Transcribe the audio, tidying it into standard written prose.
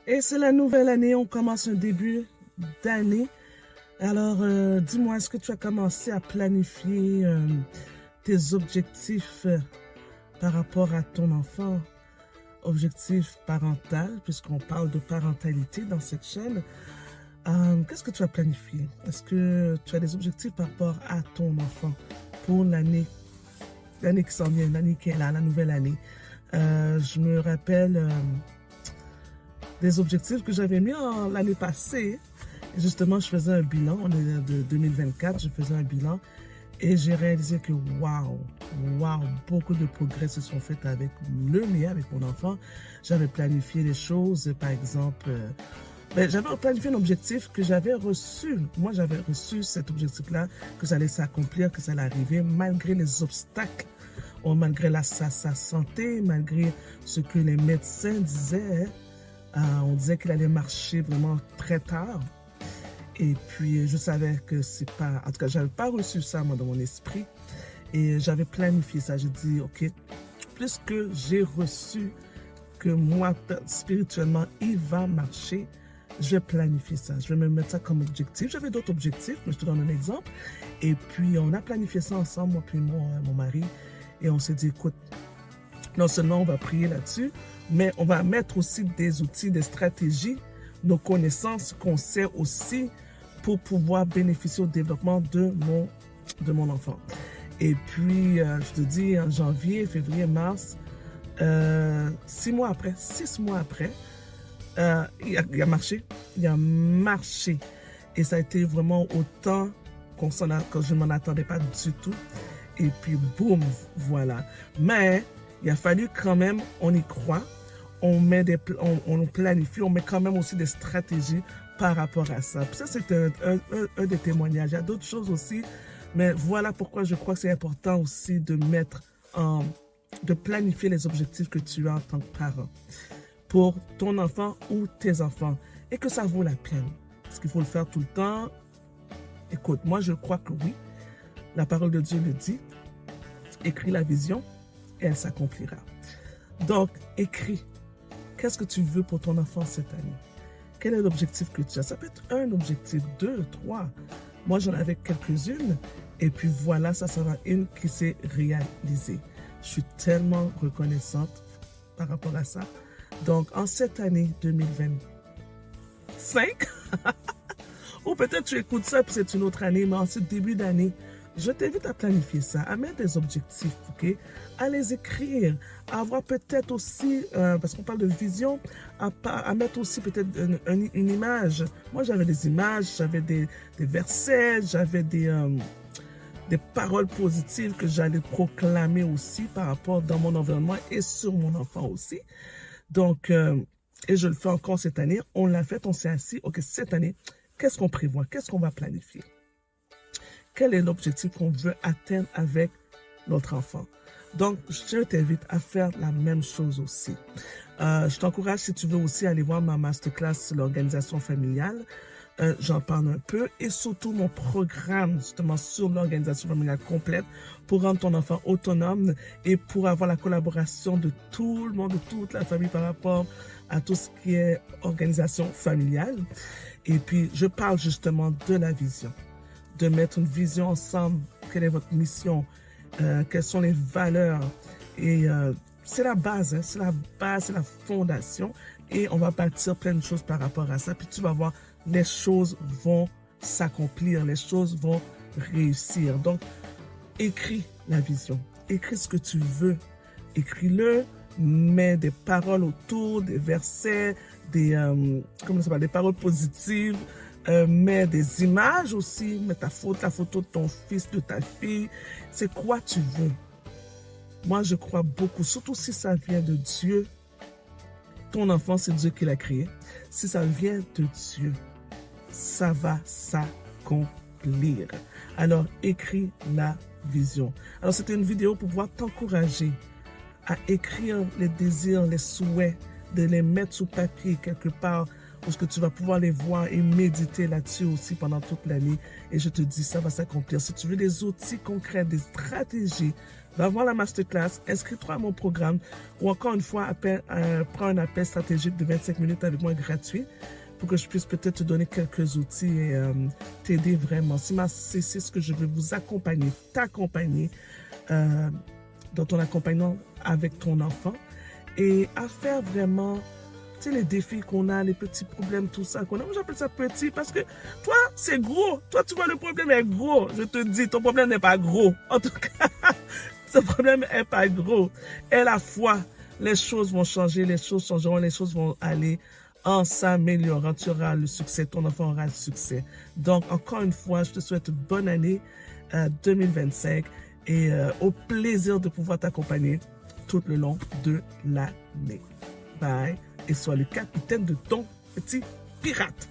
Et c'est la nouvelle année, on commence un début d'année. Alors, dis-moi, est-ce que tu as commencé à planifier tes objectifs par rapport à ton enfant? Objectif parental, puisqu'on parle de parentalité dans cette chaîne. Qu'est-ce que tu as planifié? Est-ce que tu as des objectifs par rapport à ton enfant pour l'année qui s'en vient, l'année qui est là, la nouvelle année? Je me rappelle des objectifs que j'avais mis l'année passée. Justement, je faisais un bilan, on est de 2024, je faisais un bilan et j'ai réalisé que waouh, beaucoup de progrès se sont faits avec le mien, avec mon enfant. J'avais planifié les choses, par exemple, j'avais planifié un objectif que j'avais reçu. Moi, j'avais reçu cet objectif-là, que ça allait s'accomplir, que ça allait arriver, malgré les obstacles, malgré sa santé, malgré ce que les médecins disaient. On disait qu'il allait marcher vraiment très tard. Et puis, je savais que c'est pas... En tout cas, j'avais pas reçu ça, moi, dans mon esprit. Et j'avais planifié ça. J'ai dit, OK, puisque j'ai reçu que moi, spirituellement, il va marcher, je vais planifier ça. Je vais me mettre ça comme objectif. J'avais d'autres objectifs, mais je te donne un exemple. Et puis, on a planifié ça ensemble, moi puis mon mari. Et on s'est dit, écoute, non seulement on va prier là-dessus, mais on va mettre aussi des outils, des stratégies, nos connaissances qu'on sait aussi pour pouvoir bénéficier au développement de mon enfant. Et puis, je te dis, en janvier, février, mars, 6 mois après, il a marché. Il a marché. Et ça a été vraiment autant que je ne m'en attendais pas du tout. Et puis, boum, voilà. Mais il a fallu quand même, on y croit, on planifie, on met quand même aussi des stratégies par rapport à ça. Puis ça, c'est un des témoignages. Il y a d'autres choses aussi, mais voilà pourquoi je crois que c'est important aussi de de planifier les objectifs que tu as en tant que parent pour ton enfant ou tes enfants et que ça vaut la peine. Est-ce qu'il faut le faire tout le temps? Écoute, moi, je crois que oui. La parole de Dieu le dit. Écris la vision et elle s'accomplira. Donc, écris. Qu'est-ce que tu veux pour ton enfant cette année? Quel est l'objectif que tu as? Ça peut être un objectif, 2, 3. Moi, j'en avais quelques-unes. Et puis voilà, ça sera une qui s'est réalisée. Je suis tellement reconnaissante par rapport à ça. Donc, en cette année 2025, ou peut-être tu écoutes ça puis c'est une autre année, mais en ce début d'année, je t'invite à planifier ça, à mettre des objectifs, ok? À les écrire, à avoir peut-être aussi, parce qu'on parle de vision, à mettre aussi peut-être une image. Moi, j'avais des images, j'avais des versets, j'avais des paroles positives que j'allais proclamer aussi par rapport dans mon environnement et sur mon enfant aussi. Donc, et je le fais encore cette année. On l'a fait, on s'est assis. OK, cette année, qu'est-ce qu'on prévoit? Qu'est-ce qu'on va planifier? Quel est l'objectif qu'on veut atteindre avec notre enfant? Donc, je t'invite à faire la même chose aussi. Je t'encourage, si tu veux aussi, aller voir ma masterclass sur l'organisation familiale. J'en parle un peu et surtout mon programme justement sur l'organisation familiale complète pour rendre ton enfant autonome et pour avoir la collaboration de tout le monde, de toute la famille par rapport à tout ce qui est organisation familiale. Et puis, je parle justement de la vision, de mettre une vision ensemble. Quelle est votre mission? Quelles sont les valeurs? Et c'est la base, hein, c'est la fondation. Et on va bâtir plein de choses par rapport à ça. Puis tu vas voir, les choses vont s'accomplir, les choses vont réussir. Donc, écris la vision, écris ce que tu veux, écris-le, mets des paroles autour, des versets, des paroles positives, mets des images aussi, mets la photo de ton fils, de ta fille. C'est quoi tu veux? Moi, je crois beaucoup, surtout si ça vient de Dieu. Ton enfant, c'est Dieu qui l'a créé. Si ça vient de Dieu, ça va s'accomplir. Alors, écris la vision. Alors, c'était une vidéo pour pouvoir t'encourager à écrire les désirs, les souhaits, de les mettre sur papier quelque part parce que tu vas pouvoir les voir et méditer là-dessus aussi pendant toute l'année. Et je te dis, ça va s'accomplir. Si tu veux des outils concrets, des stratégies, va voir la masterclass, inscris-toi à mon programme ou encore une fois, prends un appel stratégique de 25 minutes avec moi gratuit pour que je puisse peut-être te donner quelques outils et t'aider vraiment. C'est ce que je veux, vous accompagner, t'accompagner dans ton accompagnement avec ton enfant et à faire vraiment, tu sais, les défis qu'on a, les petits problèmes, tout ça qu'on a. Moi, j'appelle ça petit parce que toi, c'est gros. Toi, tu vois, le problème est gros. Je te dis, ton problème n'est pas gros. En tout cas, ce problème n'est pas gros. Et la foi, les choses vont changer, les choses changeront, les choses vont aller en s'améliorant. Tu auras le succès, ton enfant aura le succès. Donc, encore une fois, je te souhaite une bonne année 2025 et au plaisir de pouvoir t'accompagner tout le long de l'année. Bye et sois le capitaine de ton petit pirate.